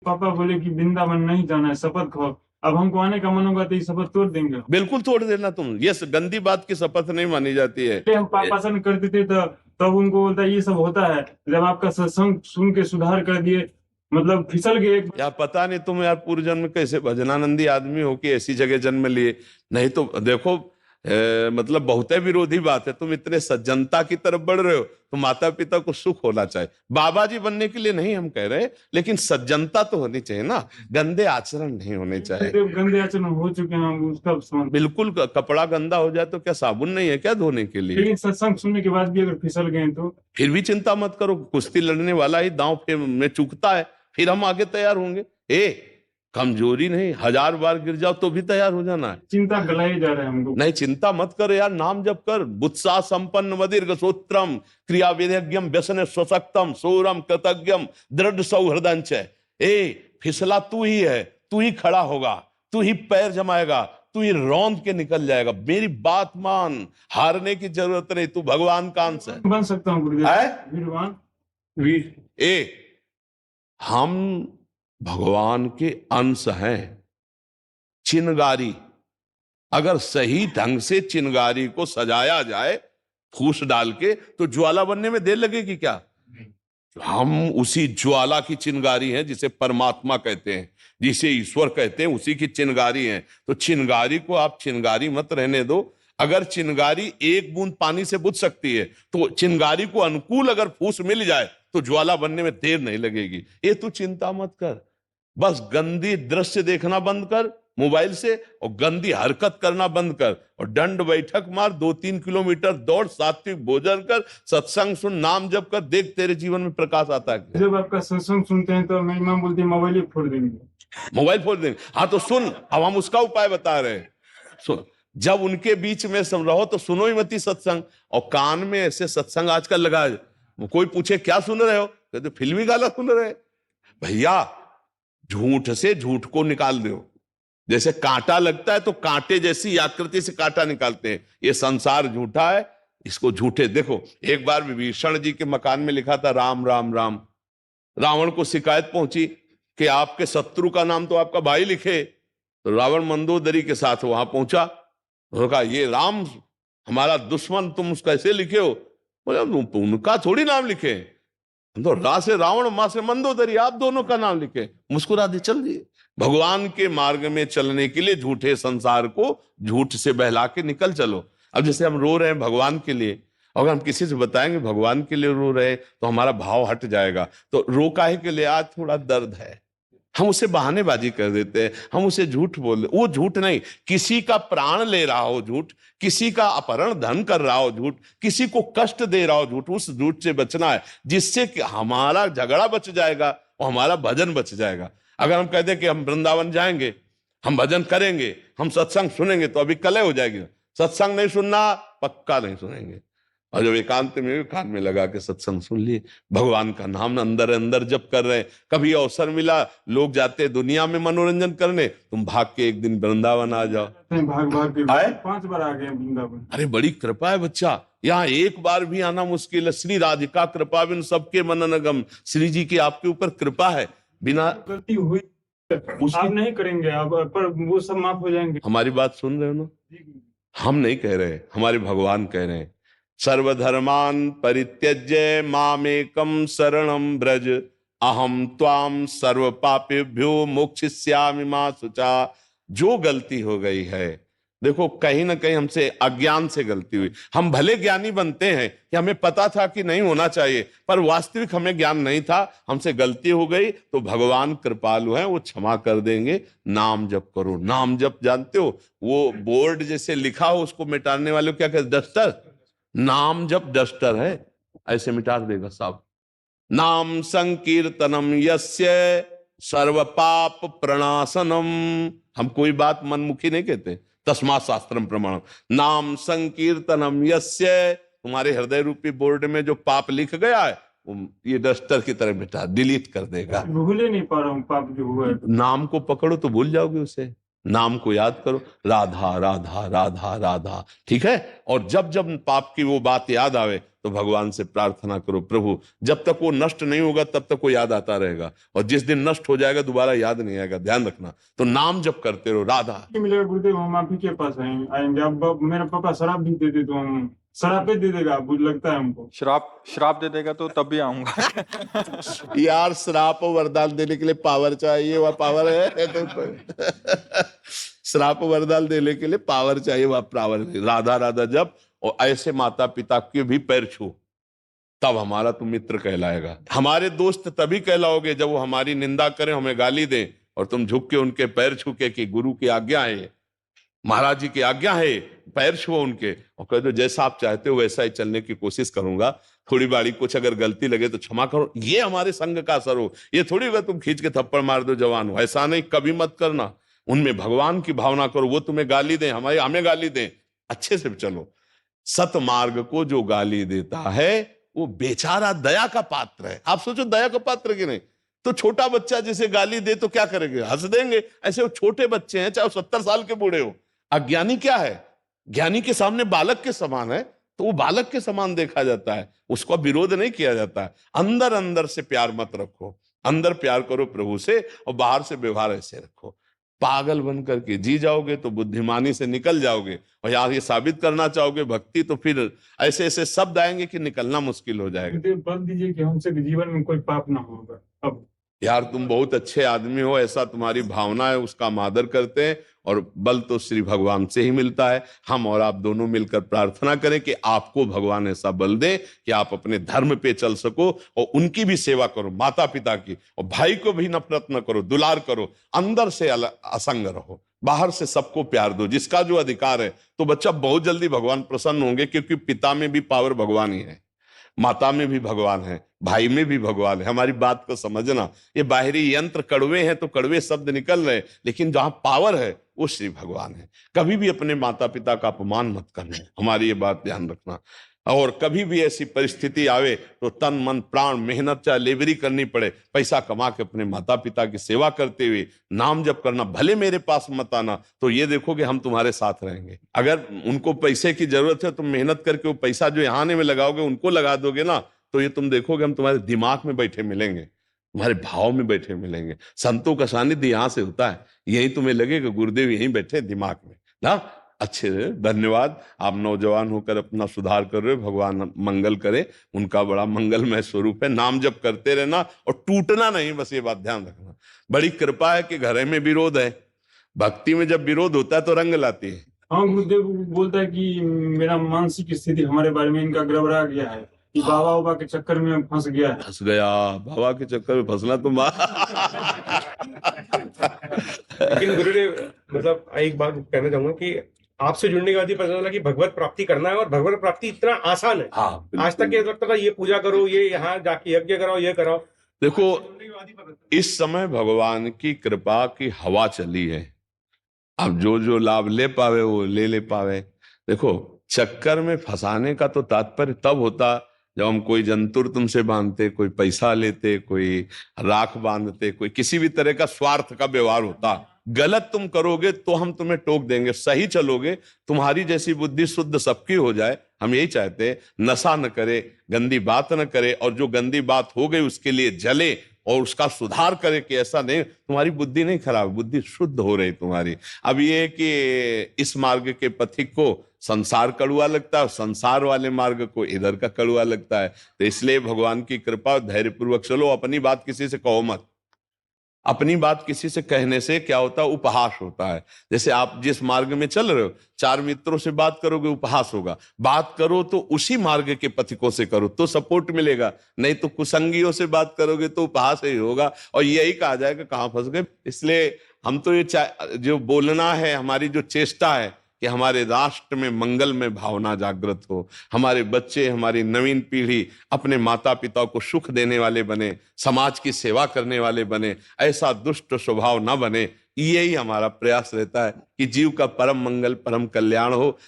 पापा बोले कि वृंदावन नहीं जाना है, शपथ खाओ। अब हमको आने का मन होगा तो ये शपथ तोड़ देंगे। बिल्कुल तोड़ देना तुम, ये गंदी बात की शपथ नहीं मानी जाती है। हम पापा से करते थे तो तब उनको बोलता ये सब होता है, जब आपका सत्संग सुन के सुधार कर दिए, मतलब फिसल गए। यार पता नहीं तुम यार पूर्व जन्म कैसे भजनानंदी आदमी हो कि ऐसी जगह जन्म लिए। नहीं तो देखो मतलब बहुत विरोधी बात है, तुम इतने सज्जनता की तरफ बढ़ रहे हो तो माता पिता को सुख होना चाहिए। बाबा जी बनने के लिए नहीं हम कह रहे, लेकिन सज्जनता तो होनी चाहिए ना, गंदे आचरण नहीं होने चाहिए। गंदे आचरण हो चुके हैं, उसका समझ। बिल्कुल, कपड़ा गंदा हो जाए तो क्या साबुन नहीं है क्या धोने के लिए? लेकिन सत्संग सुनने के बाद भी अगर फिसल गए तो फिर भी चिंता मत करो, कुश्ती लड़ने वाला ही दांव में चूकता है, फिर हम आगे तैयार होंगे। कमजोरी नहीं, 1000 बार गिर जाओ तो भी तैयार हो जाना है। चिंता गलाए जा रहे हैं हमको। नहीं चिंता मत कर यार, नाम जप कर। बुत्सा संपन्न मदीर्घ सूत्रम क्रिया विधेयज्ञम व्यसन स्वशक्तम सूरम कृतज्ञम दृढ़ सौहृदंच। फिसला तू ही है, तू ही खड़ा होगा, तू ही पैर जमाएगा, तू ही रौंद के निकल जाएगा। मेरी बात मान, हारने की जरूरत नहीं, तू भगवान का अंश है। बन सकता हूँ गुरुदेव, वीरवान वीर। हम भगवान के अंश हैं। चिनगारी, अगर सही ढंग से चिनगारी को सजाया जाए फूस डाल के, तो ज्वाला बनने में देर लगेगी क्या? हम उसी ज्वाला की चिनगारी हैं, जिसे परमात्मा कहते हैं, जिसे ईश्वर कहते हैं, उसी की चिनगारी हैं। तो चिनगारी को आप चिनगारी मत रहने दो। अगर चिनगारी एक बूंद पानी से बुझ सकती है, तो चिनगारी को अनुकूल अगर फूस मिल जाए तो ज्वाला बनने में देर नहीं लगेगी। ये तू चिंता मत कर, बस गंदी दृश्य देखना बंद कर मोबाइल से, और गंदी हरकत करना बंद कर, और दंड बैठक मार, 2-3 किलोमीटर दौड़, सात्विक भोजन कर, सत्संग सुन, नाम जप कर, देख तेरे जीवन में प्रकाश आता है। जब आपका सत्संग सुनते हैं तो मेरी माँ बोलती है मोबाइल ही फोड़ देंगे। मोबाइल फोड़ देंगे? हाँ तो सुन, अब हम उसका उपाय बता रहे हैं। सुन, जब उनके बीच में सब रहो तो सुनो ही मती सत्संग। और कान में ऐसे सत्संग आजकल लगा है, कोई पूछे क्या सुन रहे हो, कहते फिल्मी गाना सुन रहे। भैया झूठ से झूठ को निकाल दो। जैसे कांटा लगता है तो कांटे जैसी आकृति से कांटा निकालते हैं। ये संसार झूठा है, इसको झूठे देखो। एक बार विभीषण जी के मकान में लिखा था राम राम राम। रावण को शिकायत पहुंची कि आपके शत्रु का नाम तो आपका भाई लिखे। तो रावण मंदोदरी के साथ वहां पहुंचा, उन्होंने कहा ये राम हमारा दुश्मन, तुम उसका कैसे लिखे हो? बोले उनका थोड़ी नाम लिखे, तो रा से रावण, मां से मंदोदरी, आप दोनों का नाम लिखे। मुस्कुरा दे, चल दिए। भगवान के मार्ग में चलने के लिए झूठे संसार को झूठ से बहला के निकल चलो। अब जैसे हम रो रहे हैं भगवान के लिए, अगर हम किसी से बताएंगे भगवान के लिए रो रहे हैं तो हमारा भाव हट जाएगा। तो रो काहे के लिए? आज थोड़ा दर्द है, हम उसे बहानेबाजी कर देते हैं, हम उसे झूठ बोल दे। वो झूठ नहीं, किसी का प्राण ले रहा हो झूठ, किसी का अपहरण धन कर रहा हो झूठ, किसी को कष्ट दे रहा हो झूठ, उस झूठ से बचना है, जिससे कि हमारा झगड़ा बच जाएगा और हमारा भजन बच जाएगा। अगर हम कहते कि हम वृंदावन जाएंगे, हम भजन करेंगे, हम सत्संग सुनेंगे, तो अभी कलह हो जाएगी। सत्संग नहीं सुनना, पक्का नहीं सुनेंगे। और जब एकांत में कान में लगा के सत्संग सुन लिए, भगवान का नाम अंदर अंदर जप कर रहे हैं, कभी अवसर मिला, लोग जाते दुनिया में मनोरंजन करने, तुम भाग के एक दिन वृंदावन आ जाओ। भाग भाग के आए? 5 बार आ गए वृंदावन। अरे बड़ी कृपा है बच्चा, यहाँ एक बार भी आना मुश्किल है। श्री राधिका कृपा बिन सबके मननगम। श्री जी की आपके ऊपर कृपा है, बिना गलती हुई आप नहीं करेंगे, आप पर वो सब माफ हो जाएंगे। हमारी बात सुन रहे हो ना? हम नहीं कह रहे, हमारे भगवान कह रहे हैं। सर्वधर्मान परित्यज्य मामेकम शरणम ब्रज अहम त्वाम सर्व पापेभ्यो मोक्षयिष्यामि मा शुचा। जो गलती हो गई है, देखो कहीं ना कहीं हमसे अज्ञान से गलती हुई। हम भले ज्ञानी बनते हैं कि हमें पता था कि नहीं होना चाहिए, पर वास्तविक हमें ज्ञान नहीं था, हमसे गलती हो गई, तो भगवान कृपालु हैं, वो क्षमा कर देंगे। नाम जप करो। नाम जप जानते हो, वो बोर्ड जैसे लिखा हो उसको मिटाने वाले को क्या कहते? डस्टर। नाम जप डस्टर है, ऐसे मिटा देगा साहब। नाम संकीर्तनम यस्य सर्व पाप प्रणाशनम। हम कोई बात मनमुखी नहीं कहते, तस्मात् शास्त्रम प्रमाणम। नाम संकीर्तनम यस्य, तुम्हारे हृदय रूपी बोर्ड में जो पाप लिख गया है, ये डस्टर की तरह मिटा, डिलीट कर देगा। भूले नहीं पा रहा हूँ पाप जो हुआ है। नाम को पकड़ो तो भूल जाओगे उसे। नाम को याद करो, राधा राधा राधा राधा, ठीक है? और जब जब पाप की वो बात याद आवे तो तो भगवान से प्रार्थना करो, प्रभु जब तक वो नष्ट नहीं होगा तब तक वो याद आता रहेगा, और जिस दिन नष्ट हो जाएगा दोबारा याद नहीं आएगा, ध्यान रखना। तो नाम जप करते रहो, राधा। मिलेगा गुरुदेव, हम आप ही के पास आएंगे। अब मेरा पापा शराब भी दे दे तो हम शराब पे दे देगा, आपको लगता है हमको? श्राप दे देगा तो तब भी आऊंगा। यार श्राप और वरदान देने के लिए पावर चाहिए, वह पावर है तो श्राप वरदान देने के लिए पावर चाहिए, वह पावर नहीं। राधा राधा जब, और ऐसे माता पिता के भी पैर छू, तब हमारा तुम मित्र कहलाएगा। हमारे दोस्त तभी कहलाओगे जब वो हमारी निंदा करें, हमें गाली दें, और तुम झुक के उनके पैर छू के कि गुरु की आज्ञा है, महाराज जी की आज्ञा है, पैर छुओ उनके और कह दो जैसा आप चाहते हो वैसा ही चलने की कोशिश करूंगा, थोड़ी बाड़ी कुछ अगर गलती लगे तो क्षमा करो। ये हमारे संग का असर हो। ये थोड़ी होगा तुम खींच के थप्पड़ मार दो जवान हो, ऐसा नहीं, कभी मत करना। उनमें भगवान की भावना करो, वो तुम्हें गाली दें, हमें गाली दें, अच्छे से चलो। सतमार्ग को जो गाली देता है वो बेचारा दया का पात्र है। आप सोचो दया का पात्र कि नहीं? तो छोटा बच्चा जिसे गाली दे तो क्या करेंगे? हंस देंगे। ऐसे वो छोटे बच्चे हैं, चाहे 70 साल के बूढ़े हो। अज्ञानी क्या है? ज्ञानी के सामने बालक के समान है, तो वो बालक के समान देखा जाता है, उसका विरोध नहीं किया जाता है। अंदर अंदर से प्यार मत रखो, अंदर प्यार करो प्रभु से, और बाहर से व्यवहार ऐसे रखो। पागल बन करके जी जाओगे तो बुद्धिमानी से निकल जाओगे, और यार ये साबित करना चाहोगे भक्ति, तो फिर ऐसे ऐसे शब्द आएंगे कि निकलना मुश्किल हो जाएगा। गुरुदेव बल दीजिए कि हमसे जीवन में कोई पाप ना होगा। अब यार तुम बहुत अच्छे आदमी हो, ऐसा तुम्हारी भावना है, उसका हम आदर करते हैं, और बल तो श्री भगवान से ही मिलता है। हम और आप दोनों मिलकर प्रार्थना करें कि आपको भगवान ऐसा बल दे कि आप अपने धर्म पे चल सको, और उनकी भी सेवा करो, माता पिता की, और भाई को भी नफरत न करो, दुलार करो, अंदर से असंग रहो, बाहर से सबको प्यार दो, जिसका जो अधिकार है। तो बच्चा बहुत जल्दी भगवान प्रसन्न होंगे, क्योंकि पिता में भी पावर भगवान ही है, माता में भी भगवान है, भाई में भी भगवान है। हमारी बात को समझना। ये बाहरी यंत्र कड़वे हैं तो कड़वे शब्द निकल रहे, लेकिन जहां पावर है वो श्री भगवान है। कभी भी अपने माता पिता का अपमान मत करना, हमारी ये बात ध्यान रखना। और कभी भी ऐसी परिस्थिति आवे तो तन मन प्राण मेहनत चाहे लेबरी करनी पड़े, पैसा कमा के अपने माता पिता की सेवा करते हुए नाम जप करना। भले मेरे पास मत आना, तो ये देखोगे हम तुम्हारे साथ रहेंगे। अगर उनको पैसे की जरूरत है, तुम मेहनत करके वो पैसा जो यहाँ आने में लगाओगे उनको लगा दोगे ना, तो ये तुम देखोगे हम तुम्हारे दिमाग में बैठे मिलेंगे, तुम्हारे भाव में बैठे मिलेंगे। संतों का सानिध्य यहाँ से होता है, यही तुम्हें लगेगा गुरुदेव यहीं बैठे दिमाग में ना। अच्छे, धन्यवाद। आप नौजवान होकर अपना सुधार कर रहे हो, भगवान मंगल करे। उनका बड़ा मंगलमय स्वरूप है। नाम जप करते रहना और टूटना नहीं, बस ये बात ध्यान रखना। बड़ी कृपा है कि घर में विरोध है, भक्ति में जब विरोध होता है तो रंग लाती है। हाँ, गुरुदेव बोलता है कि मेरा मानसिक स्थिति हमारे बारे में इनका गड़बड़ा गया है, कि बाबा बाबा के चक्कर में फंस गया है। फंस गया बाबा के चक्कर में फंसना तुम। लेकिन गुरुदेव मतलब एक बात कहना चाहूंगा कि आपसे जुड़ने के बाद ही पता चला कि भगवत प्राप्ति करना है, और भगवत प्राप्ति इतना आसान है। हाँ, आज तक ये लगता था ये पूजा करो, ये यहाँ जाके यज्ञ कराओ, ये कराओ। देखो इस समय भगवान की कृपा की हवा चली है। अब जो जो लाभ ले पावे वो ले पावे। देखो चक्कर में फंसाने का तो तात्पर्य तब होता जब हम कोई जंतुर तुमसे बांधते, कोई पैसा लेते, कोई राख बांधते, कोई किसी भी तरह का स्वार्थ का व्यवहार होता। गलत तुम करोगे तो हम तुम्हें टोक देंगे, सही चलोगे तुम्हारी जैसी बुद्धि शुद्ध सबकी हो जाए, हम यही चाहते हैं। नशा न करे, गंदी बात न करे, और जो गंदी बात हो गई उसके लिए जले और उसका सुधार करे कि ऐसा नहीं। तुम्हारी बुद्धि नहीं खराब, बुद्धि शुद्ध हो रही तुम्हारी। अब ये कि इस मार्ग के पथिक को संसार कड़ुआ लगता है, संसार वाले मार्ग को इधर का कड़ुआ लगता है। तो इसलिए भगवान की कृपा, धैर्य पूर्वक चलो। अपनी बात किसी से कहो मत। अपनी बात किसी से कहने से क्या होता है? उपहास होता है। जैसे आप जिस मार्ग में चल रहे हो, 4 मित्रों से बात करोगे, उपहास होगा। बात करो तो उसी मार्ग के पथिकों से करो तो सपोर्ट मिलेगा, नहीं तो कुसंगियों से बात करोगे तो उपहास ही होगा, और यही कहा जाएगा कहाँ फंस गए। इसलिए हम तो ये जो बोलना है, हमारी जो चेष्टा है कि हमारे राष्ट्र में मंगल में भावना जागृत हो, हमारे बच्चे, हमारी नवीन पीढ़ी अपने माता पिता को सुख देने वाले बने, समाज की सेवा करने वाले बने, ऐसा दुष्ट स्वभाव ना बने। यही हमारा प्रयास रहता है कि जीव का परम मंगल, परम कल्याण हो।